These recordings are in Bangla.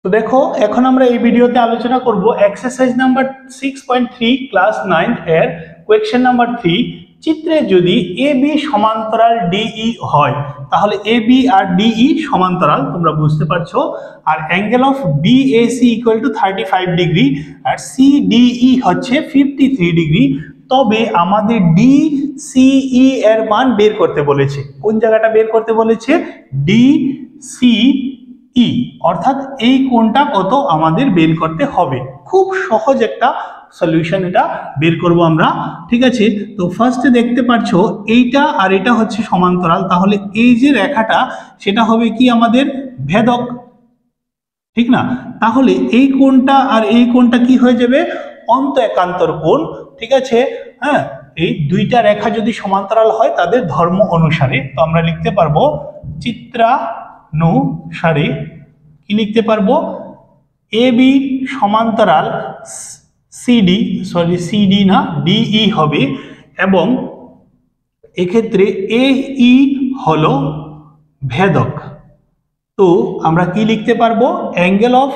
তো দেখো এখন আমরা এই ভিডিওতে আলোচনা করব এক্সারসাইজ নাম্বার 6.3 ক্লাস 9 এর কোয়েশ্চেন নাম্বার 3। চিত্রে যদি AB সমান্তরাল DE হয় তাহলে AB আর DE সমান্তরাল, তোমরা বুঝতে পারছো। আর angle of BAC equal to 35 degree আর CDE হচ্ছে 53 ডিগ্রি। তবে আমাদের DCE এর মান বের করতে বলেছে। কোন জায়গাটা বের করতে বলেছে? DCE, অর্থাৎ এই কোণটা কত আমাদের বের করতে হবে। খুব সহজ একটা সলিউশন, এটা বের করব আমরা, ঠিক আছে। তো ফার্স্টে দেখতে পাচ্ছ এইটা আর এটা হচ্ছে সমান্তরাল, তাহলে এই যে রেখাটা সেটা হবে কি আমাদের ভেদক, ঠিক না? তাহলে এই কোণটা আর এই কোণটা কি হয়ে যাবে? অন্ত একান্তর কোণ, ঠিক আছে। হ্যাঁ, এই দুইটা রেখা যদি সমান্তরাল হয় তাদের ধর্ম অনুসারে, তো আমরা লিখতে পারবো চিত্রানুসারে কি লিখতে পারবো? AB সমান্তরাল CD না DE হবে, এবং এক্ষেত্রে AE হলো ভেদক। তো আমরা কি লিখতে পারবো? Angle of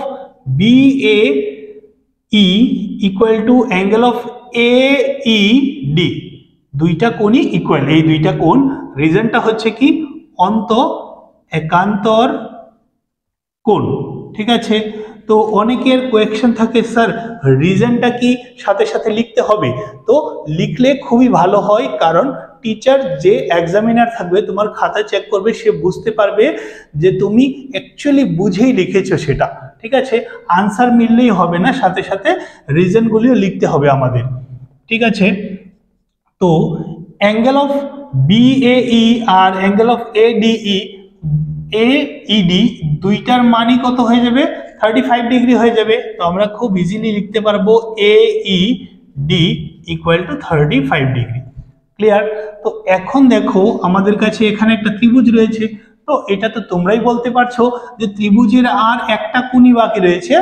BAE equal to angle of AED, দুইটা কোণই ইকুয়াল, এই দুইটা কোণ। রিজনটা হচ্ছে কি? অন্ত একান্তর কোণ, ঠিক আছে। তো অনেকের কোয়েশ্চেন থাকে, স্যার রিজনটা কি সাথে সাথে লিখতে হবে? তো লিখলে খুবই ভালো হয়, কারণ টিচার যে এক্সামিনার থাকবে তোমার খাতা চেক করবে, সে বুঝতে পারবে যে তুমি অ্যাকচুয়ালি বুঝেই লিখেছো সেটা, ঠিক আছে। আনসার মিললেই হবে না, সাথে সাথে রিজনগুলিও লিখতে হবে আমাদের, ঠিক আছে। তো অ্যাঙ্গেল অফ BAE আর অ্যাঙ্গেল অফ AED দুইটার মানই কত হয়ে যাবে? 35 ডিগ্রি হয়ে যাবে। তো আমরা খুব ইজিলি লিখতে পারবো AED equal to 35 degree. Clear? তো এখন দেখো আমাদের কাছে এখানে একটা ত্রিভুজ রয়েছে, তো এটা তো তোমরাই বলতে পারছো যে ত্রিভুজের আর একটা কোণই বাকি রয়েছে,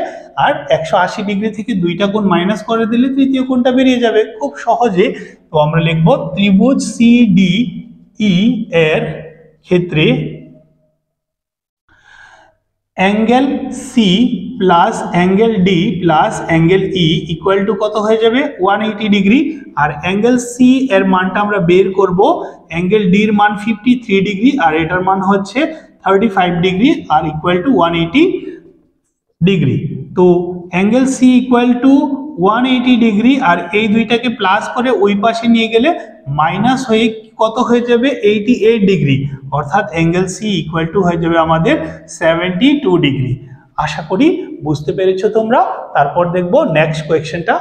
আর 180 ডিগ্রি থেকে দুইটা কোণ মাইনাস করে দিলে তৃতীয় কোণটা বেরিয়ে যাবে খুব সহজে। তো আমরা লিখব ত্রিভুজ CDE এর ক্ষেত্রে angle C plus angle D plus angle E equal to কত হয়ে যাবে? 180 ডিগ্রি। আর অ্যাঙ্গেল C এর মানটা আমরা বের করব, অ্যাঙ্গেল D এর মান 53 ডিগ্রি আর এটার মান হচ্ছে 35 ডিগ্রি আর ইকুয়াল টু 180 ডিগ্রি। তো angle C equal to 180 degree, আর এই দুইটাকে প্লাস করে ওই পাশে নিয়ে গেলে মাইনাস হয়ে কত হয়ে যাবে? 88 ডিগ্রি, অর্থাৎ অ্যাঙ্গেল C ইকুয়াল টু হয়ে যাবে আমাদের 72 ডিগ্রি। আশা করি বুঝতে পেরেছো তোমরা। তারপর দেখবো নেক্সট কোয়েশ্চেনটা।